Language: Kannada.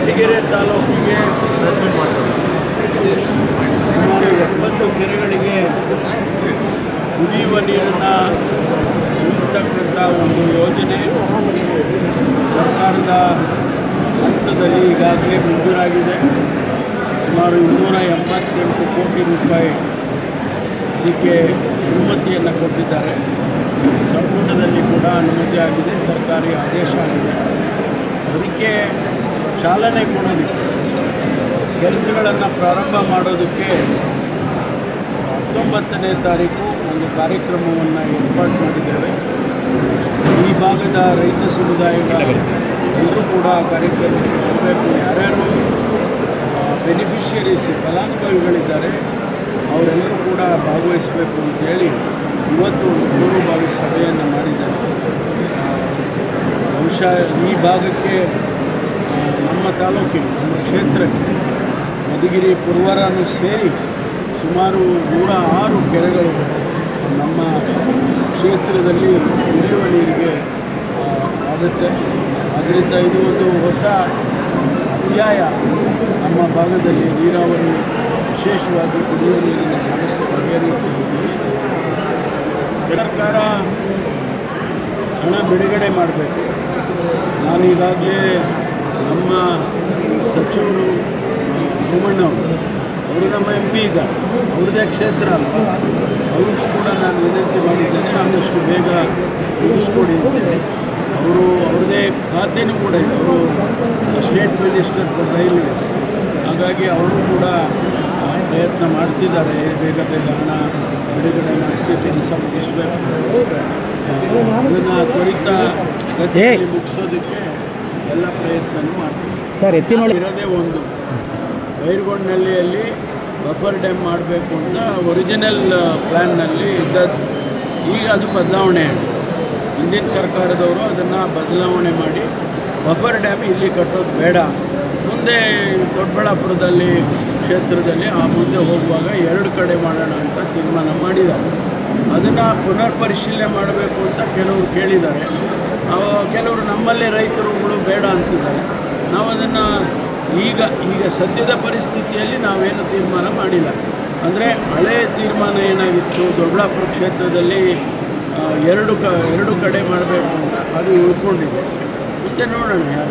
ಕೊರಟಗೆರೆ ತಾಲೂಕಿಗೆ ರೆಸ್ಪೆಕ್ಟ್ ಮಾಡ್ತಾರೆ. ಸುಮಾರು 70 ಕೆರೆಗಳಿಗೆ ಕುಡಿಯುವ ನೀರನ್ನು ನೀಡತಕ್ಕಂಥ ಒಂದು ಯೋಜನೆ ಸರ್ಕಾರದ ಹಂತದಲ್ಲಿ ಈಗಾಗಲೇ ಮಂಜೂರಾಗಿದೆ. ಸುಮಾರು 288 ಕೋಟಿ ರೂಪಾಯಿ ಇದಕ್ಕೆ ಅನುಮತಿಯನ್ನು ಕೊಟ್ಟಿದ್ದಾರೆ. ಸಂಪುಟದಲ್ಲಿ ಕೂಡ ಅನುಮತಿ ಆಗಿದೆ, ಸರ್ಕಾರಿ ಆದೇಶ ಆಗಿದೆ. ಅದಕ್ಕೆ ಚಾಲನೆ ಕೊಡೋದಕ್ಕೆ ಕೆಲಸಗಳನ್ನು ಪ್ರಾರಂಭ ಮಾಡೋದಕ್ಕೆ 19ನೇ ತಾರೀಕು ಒಂದು ಕಾರ್ಯಕ್ರಮವನ್ನು ಏರ್ಪಾಡು ಮಾಡಿದ್ದೇವೆ. ಈ ಭಾಗದ ರೈತ ಸಮುದಾಯದ ಎಲ್ಲರೂ ಕೂಡ ಕಾರ್ಯಕ್ರಮಕ್ಕೆ ಬರಬೇಕು. ಯಾರ್ಯಾರು ಬೆನಿಫಿಷಿಯರೀಸ್ ಫಲಾನುಭವಿಗಳಿದ್ದಾರೆ ಅವರೆಲ್ಲರೂ ಕೂಡ ಭಾಗವಹಿಸಬೇಕು ಅಂತೇಳಿ ಇವತ್ತು ಪೂರ್ವಭಾವಿ ಸಭೆಯನ್ನು ಮಾಡಿದ್ದಾರೆ. ಬಹುಶಃ ಈ ಭಾಗಕ್ಕೆ ನಮ್ಮ ತಾಲೂಕಿಗೆ, ನಮ್ಮ ಕ್ಷೇತ್ರಕ್ಕೆ ಮಧುಗಿರಿ ಪುರವರನ್ನು ಸೇರಿ ಸುಮಾರು 106 ಕೆರೆಗಳು ನಮ್ಮ ಕ್ಷೇತ್ರದಲ್ಲಿ ಕುಡಿಯುವ ನೀರಿಗೆ ಆಗುತ್ತೆ. ಅದರಿಂದ ಇದು ಒಂದು ಹೊಸ ಅಧ್ಯಾಯ. ನಮ್ಮ ಭಾಗದಲ್ಲಿ ನೀರಾವರಿ, ವಿಶೇಷವಾಗಿ ಕುಡಿಯುವ ನೀರಿನ ಸಮಸ್ಯೆ ಬಗೆಹರಿಯುತ್ತಿದೆ. ಸರ್ಕಾರ ಹಣ ಬಿಡುಗಡೆ ಮಾಡಬೇಕು. ನಾನು ಈಗಾಗಲೇ ನಮ್ಮ ಸಚಿವರು ಸೋಮಣ್ಣವರು, ಅವರು ನಮ್ಮ MP ಇದ್ದಾರೆ, ಅವ್ರದ್ದೇ ಕ್ಷೇತ್ರ ಅಲ್ಲ, ಅವ್ರಿಗೂ ಕೂಡ ನಾನು ವಿನಂತಿ ಮಾಡಿದ್ದೇನೆ, ಆದಷ್ಟು ಬೇಗ ಮುಗಿಸ್ಕೊಡಿ ಅಂತೇಳಿ. ಅವರು ಅವ್ರದ್ದೇ ಖಾತೆನೂ ಕೂಡ ಇದೆ, ಅವರು ಸ್ಟೇಟ್ ಮಿನಿಸ್ಟರ್ ಫಾರ್ ರೈಲ್ವೇಸ್. ಹಾಗಾಗಿ ಅವರು ಕೂಡ ಪ್ರಯತ್ನ ಮಾಡ್ತಿದ್ದಾರೆ, ಬೇಗ ಹಣ ಬಿಡುಗಡೆ ಮಾಡಿಸಿ ಕೆಲಸ ಮುಗಿಸ್ಬೇಕು. ಅದನ್ನು ತ್ವರಿತ ಗತಿಯಲ್ಲಿ ಮುಗಿಸೋದಕ್ಕೆ ಎಲ್ಲ ಪ್ರಯತ್ನನೂ ಮಾಡ್ತೀವಿ. ಇರೋದೇ ಒಂದು ಬೈರಗೊಂಡನಹಳ್ಳಿಯಲ್ಲಿ ಬಫರ್ ಡ್ಯಾಮ್ ಮಾಡಬೇಕು ಅಂತ ಒರಿಜಿನಲ್ ಪ್ಲ್ಯಾನ್ನಲ್ಲಿ ಇದ್ದದ್ದು. ಈಗ ಅದು ಬದಲಾವಣೆ, ಹಿಂದಿನ ಸರ್ಕಾರದವರು ಅದನ್ನು ಬದಲಾವಣೆ ಮಾಡಿ ಬಫರ್ ಡ್ಯಾಮ್ ಇಲ್ಲಿ ಕಟ್ಟೋದು ಬೇಡ, ಮುಂದೆ ದೊಡ್ಡಬಳ್ಳಾಪುರದಲ್ಲಿ ಕ್ಷೇತ್ರದಲ್ಲಿ ಮುಂದೆ ಹೋಗುವಾಗ 2 ಕಡೆ ಮಾಡೋಣ ಅಂತ ತೀರ್ಮಾನ ಮಾಡಿದ್ದಾರೆ. ಅದನ್ನು ಪುನರ್ ಪರಿಶೀಲನೆ ಮಾಡಬೇಕು ಅಂತ ಕೆಲವರು ಕೇಳಿದ್ದಾರೆ. ಕೆಲವರು ನಮ್ಮಲ್ಲೇ ರೈತರುಗಳು ಬೇಡ ಅಂತಿದ್ದಾರೆ. ನಾವು ಅದನ್ನು ಈಗ ಸದ್ಯದ ಪರಿಸ್ಥಿತಿಯಲ್ಲಿ ನಾವೇನು ತೀರ್ಮಾನ ಮಾಡಿಲ್ಲ. ಅಂದರೆ ಹಳೆ ತೀರ್ಮಾನ ಏನಾಗಿತ್ತು, ದೊಡ್ಡಬಳ್ಳಾಪುರ ಕ್ಷೇತ್ರದಲ್ಲಿ 2 ಕಡೆ ಮಾಡಬೇಕು ಅಂತ, ಅದು ಉಳ್ಕೊಂಡಿದೆ. ಮತ್ತೆ ನೋಡೋಣ.